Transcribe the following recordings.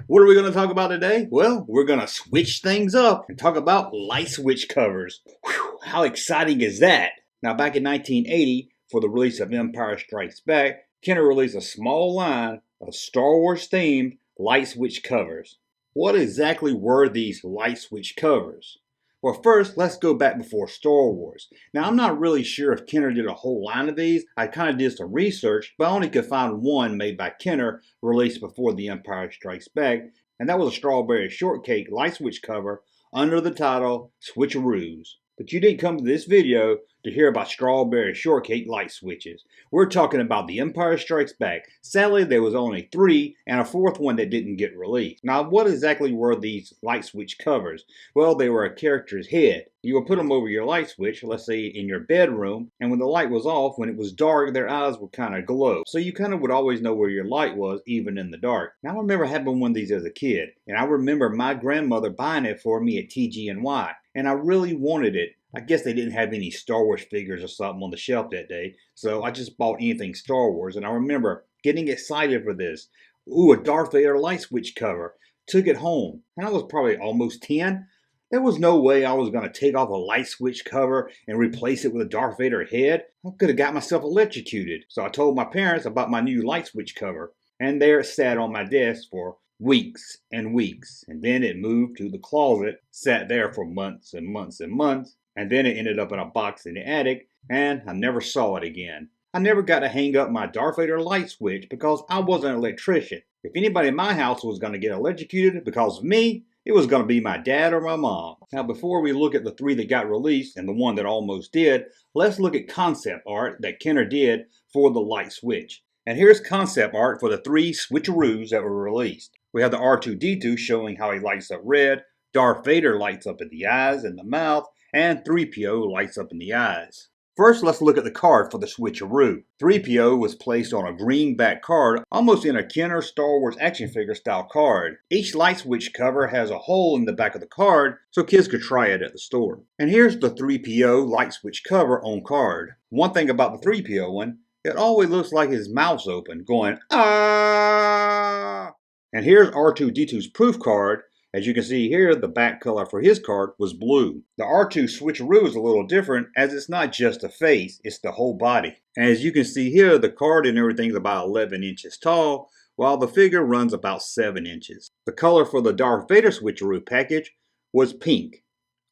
What are we going to talk about today? Well, we're going to switch things up and talk about light switch covers. Whew, how exciting is that? Now, back in 1980, for the release of Empire Strikes Back, Kenner released a small line of Star Wars themed light switch covers. What exactly were these light switch covers? Well, first, let's go back before Star Wars. Now, I'm not really sure if Kenner did a whole line of these. I kind of did some research, but I only could find one made by Kenner, released before The Empire Strikes Back, and that was a strawberry shortcake light switch cover under the title Switchroos. But you didn't come to this video to hear about strawberry shortcake light switches. We're talking about The Empire Strikes Back. Sadly, there was only 3 and a 4th one that didn't get released. Now, what exactly were these light switch covers? Well, they were a character's head. You would put them over your light switch, let's say in your bedroom, and when the light was off, when it was dark, their eyes would kind of glow. So you kind of would always know where your light was, even in the dark. Now, I remember having one of these as a kid, and I remember my grandmother buying it for me at TG&Y, and I really wanted it. I guess they didn't have any Star Wars figures or something on the shelf that day, so I just bought anything Star Wars, and I remember getting excited for this. Ooh, a Darth Vader light switch cover. Took it home, and I was probably almost 10. There was no way I was going to take off a light switch cover and replace it with a Darth Vader head. I could have got myself electrocuted. So I told my parents about my new light switch cover, and there it sat on my desk for weeks and weeks. And then it moved to the closet, sat there for months and months and months, and then it ended up in a box in the attic, and I never saw it again. I never got to hang up my Darth Vader light switch because I wasn't an electrician. If anybody in my house was going to get electrocuted because of me, it was going to be my dad or my mom. Now, before we look at the 3 that got released and the one that almost did, let's look at concept art that Kenner did for the light switch. And here's concept art for the 3 switcheroos that were released. We have the R2-D2 showing how he lights up red, Darth Vader lights up in the eyes and the mouth, and 3PO lights up in the eyes. First, let's look at the card for the switcheroo. 3PO was placed on a green back card, almost in a Kenner Star Wars action figure style card. Each light switch cover has a hole in the back of the card, so kids could try it at the store. And here's the 3PO light switch cover on card. One thing about the 3PO one, it always looks like his mouth's open, going, ah! And here's R2-D2's proof card. As you can see here, the back color for his card was blue. The R2 switcheroo is a little different as it's not just a face, it's the whole body. And as you can see here, the card and everything is about 11 inches tall, while the figure runs about 7 inches. The color for the Darth Vader switcheroo package was pink,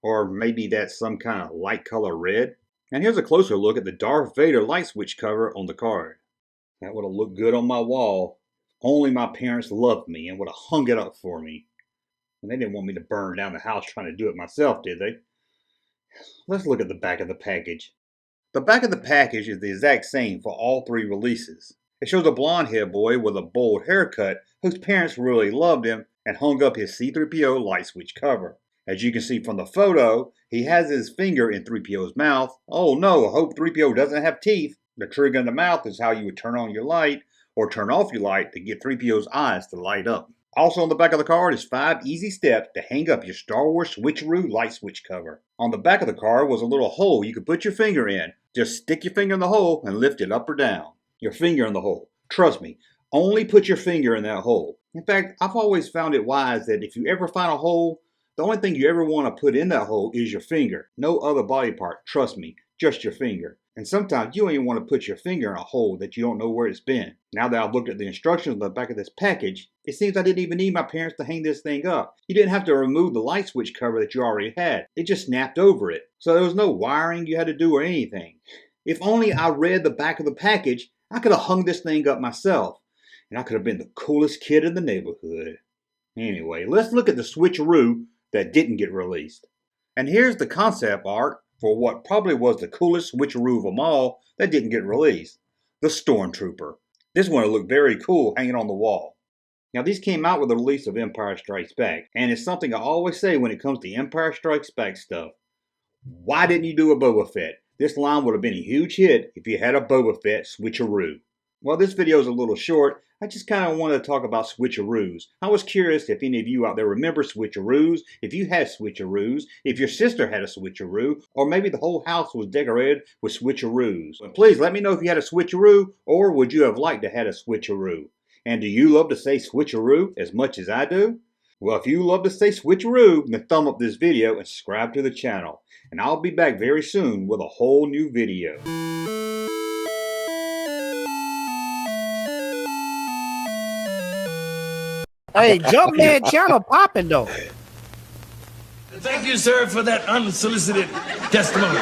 or maybe that's some kind of light color red. And here's a closer look at the Darth Vader light switch cover on the card. That would have looked good on my wall. Only my parents loved me and would have hung it up for me. And they didn't want me to burn down the house trying to do it myself, did they? Let's look at the back of the package. The back of the package is the exact same for all 3 releases. It shows a blonde-haired boy with a bold haircut whose parents really loved him and hung up his C-3PO light switch cover. As you can see from the photo, he has his finger in 3PO's mouth. Oh no, I hope 3PO doesn't have teeth. The trigger in the mouth is how you would turn on your light or turn off your light to get 3PO's eyes to light up. Also on the back of the card is 5 easy steps to hang up your Star Wars switcheroo light switch cover. On the back of the card was a little hole you could put your finger in. Just stick your finger in the hole and lift it up or down. Your finger in the hole. Trust me, only put your finger in that hole. In fact, I've always found it wise that if you ever find a hole, the only thing you ever want to put in that hole is your finger. No other body part, trust me, just your finger. And sometimes you don't even want to put your finger in a hole that you don't know where it's been. Now that I've looked at the instructions on the back of this package, it seems I didn't even need my parents to hang this thing up. You didn't have to remove the light switch cover that you already had. It just snapped over it. So there was no wiring you had to do or anything. If only I read the back of the package, I could have hung this thing up myself. And I could have been the coolest kid in the neighborhood. Anyway, let's look at the switcheroo that didn't get released. And here's the concept art for what probably was the coolest switcheroo of them all that didn't get released, the Stormtrooper. This one looked very cool hanging on the wall. Now these came out with the release of Empire Strikes Back, and it's something I always say when it comes to Empire Strikes Back stuff. Why didn't you do a Boba Fett? This line would have been a huge hit if you had a Boba Fett switcheroo. Well, this video is a little short. I just kind of wanted to talk about switcheroos. I was curious if any of you out there remember switcheroos, if you had switcheroos, if your sister had a switcheroo, or maybe the whole house was decorated with switcheroos. But please let me know if you had a switcheroo, or would you have liked to have a switcheroo. And do you love to say switcheroo as much as I do? Well, if you love to say switcheroo, then thumb up this video and subscribe to the channel. And I'll be back very soon with a whole new video. Hey, Junkman channel popping though. Thank you, sir, for that unsolicited testimony.